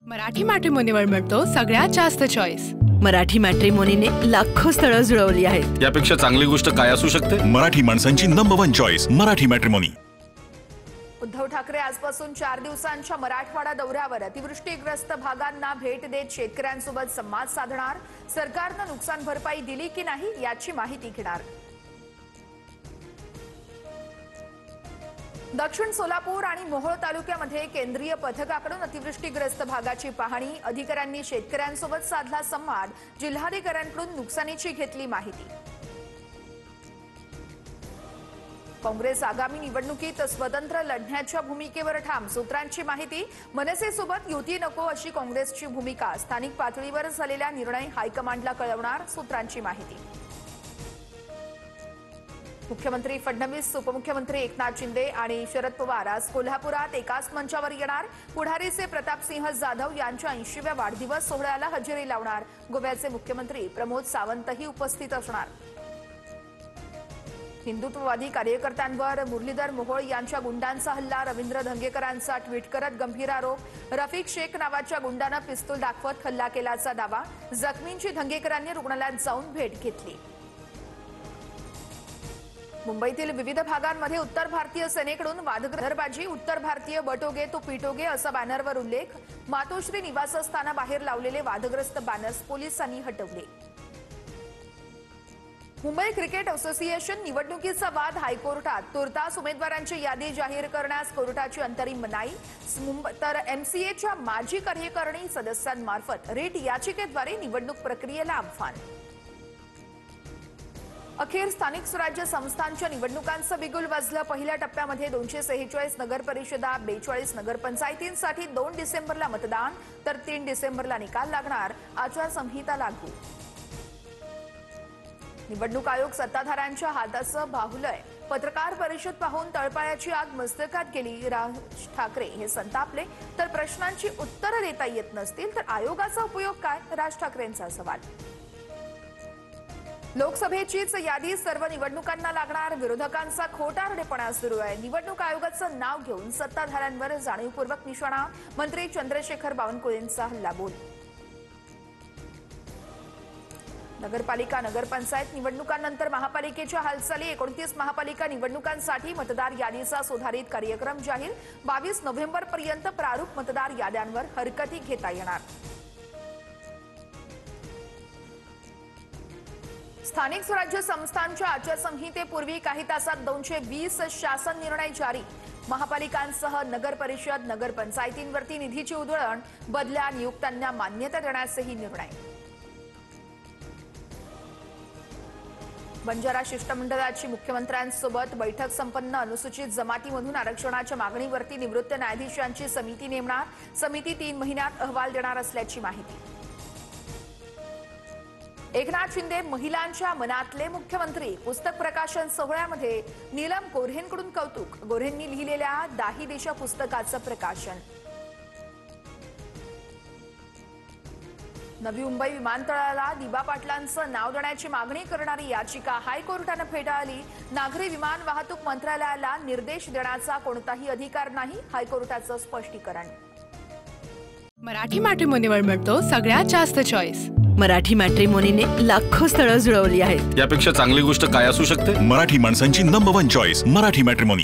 मराठी मॅट्रिमोनीवर मिळतो सगळ्यात जास्त चॉईस। मराठी मॅट्रिमोनीने लाखो स्थळं जुळवली आहेत। यापेक्षा चांगली गोष्ट काय असू शकते? मराठी माणसांची number 1 choice Marathi matrimony. Uddhav Thackeray आजपासून 4 दिवसांच्या मराठवाडा दौऱ्यावर अतिवृष्टीग्रस्त भागांना भेट देत शेतकऱ्यांसोबत संवाद साधणार। सरकारने नुकसान भरपाई दिली की नाही याची माहिती घेणार। दक्षिण सोलापूर आणि मोहोळ तालुक्यामध्ये केंद्रीय पथकाकडून अतिवृष्टीग्रस्त भागाची पाहणी। अधिकाऱ्यांनी शेतकऱ्यांसोबत साधला संवाद। जिल्हाधिकाऱ्यांकडून नुकसानीची घेतली माहिती। काँग्रेस आगामी निवडणुकीत स्वतंत्र लढण्याच्या भूमिकेवर ठाम। सूत्रांची माहिती। मनसेसोबत युती नको अशी काँग्रेसची भूमिका। स्थानिक पातळीवर झालेला निर्णय हायकमांडला कळवणार। सूत्रांची माहिती। मुख्यमंत्री फडणवीस, उपमुख्यमंत्री एकनाथ शिंदे आणि शरद पवार आज कोल्हापुरात एकाच मंचावर येणार। पुढारीचे प्रतापसिंह जाधव यांच्या 80व्या वाढदिवस सोहळ्याला हजेरी लावणार। गोव्याचे मुख्यमंत्री प्रमोद सावंतही उपस्थित असणार। हिंदुत्ववादी कार्यकर्त्यांवर मुरलीधर मोहोळ यांच्या गुंडांचा हल्ला। रवींद्र धंगेकरांचा ट्विट करत गंभीर आरोप। रफिक शेख नावाच्या गुंडाने पिस्तूल दाखवत हल्ला केल्याचा दावा। जखमींची धंगेकरांनी रुग्णालयात जाऊन भेट घेतली। मुंबईतील विविध भागांमध्ये उत्तर भारतीय सेनेकडून वादग्रस्तबाजी। उत्तर भारतीय बटोगे तो पिटोगे असा बॅनरवर उल्लेख। मातोश्री निवासस्थानाबाहेर लावलेले वादग्रस्त बॅनर्स पोलिसांनी हटवले। मुंबई क्रिकेट असोसिएशन निवडणुकीचा वाद हायकोर्टात। तुर्तास उमेदवारांची यादी जाहीर करण्यास कोर्टाची अंतरिम मनाई। तर एमसीएच्या माजी कार्यकारिणी सदस्यांमार्फत रिट याचिकेद्वारे निवडणूक प्रक्रियेला आव्हान। अखेर स्थानिक स्वराज्य संस्थांच्या निवडणुकांचं बिगुल वाजलं। पहिल्या टप्प्यामध्ये 246 नगर परिषदा, 42 नगरपंचायतींसाठी 2 डिसेंबरला मतदान, तर 3 डिसेंबरला निकाल लागणार। आचारसंहिता लागू। निवडणूक आयोग सत्ताधाऱ्यांच्या हाताचं बाहुलंय। पत्रकार परिषद पाहून तळपायाची आग मस्तकात गेली। राज ठाकरे हे संतापले। तर प्रश्नांची उत्तरं देता येत नसतील तर आयोगाचा उपयोग काय? राज ठाकरेंचा सवाल। लोकसभेचीच यादी सर्व निवडणुकांना लागणार। विरोधकांचा खोटारडेपणा सुरू आहे। निवडणूक आयोगाचं नाव घेऊन सत्ताधाऱ्यांवर जाणीवपूर्वक निशाणा। मंत्री चंद्रशेखर बावनकुळेंचा हल्लाबोल। नगरपालिका नगरपंचायत निवडणुकांनंतर महापालिकेच्या हालचाली। 29 महापालिका निवडणुकांसाठी मतदार यादीचा सुधारित कार्यक्रम जाहीर। 22 नोव्हेंबरपर्यंत प्रारूप मतदार याद्यांवर हरकती घेता येणार। स्थानिक स्वराज्य संस्थांच्या आचारसंहितेपूर्वी काही तासात 220 शासन निर्णय जारी। महापालिकांसह नगर परिषद नगरपंचायतींवरती निधीची उधळण। बदल्या नियुक्त्यांना मान्यता देण्याचेही निर्णय। बंजारा शिष्टमंडळाची मुख्यमंत्र्यांसोबत बैठक संपन्न। अनुसूचित जमातीमधून आरक्षणाच्या मागणीवरती निवृत्त न्यायाधीशांची समिती नेमणार। समिती 3 महिन्यात अहवाल देणार असल्याची माहिती। एकनाथ शिंदे महिलांच्या मनातले मुख्यमंत्री। पुस्तक प्रकाशन सोहळ्यामध्ये नीलम गोऱ्हेंकडून कौतुक। गोऱ्हेंनी लिहिलेल्या 10 दिशा पुस्तकाचं प्रकाशन। नवी मुंबई विमानतळाला दिबा पाटलांचं नाव देण्याची मागणी करणारी याचिका हायकोर्टाने फेटाळली। नागरी विमान वाहतूक मंत्रालयाला निर्देश देण्याचा कोणताही अधिकार नाही। हायकोर्टाचं स्पष्टीकरण। मराठी मॅट्रिमोनीवर मिळतो सगळ्यात जास्त चॉईस। मराठी मॅट्रिमोनीने लाखो स्थळं जुळवली आहेत। यापेक्षा चांगली गोष्ट काय असू शकते? मराठी माणसांची नंबर 1 चॉईस मराठी मॅट्रिमोनी।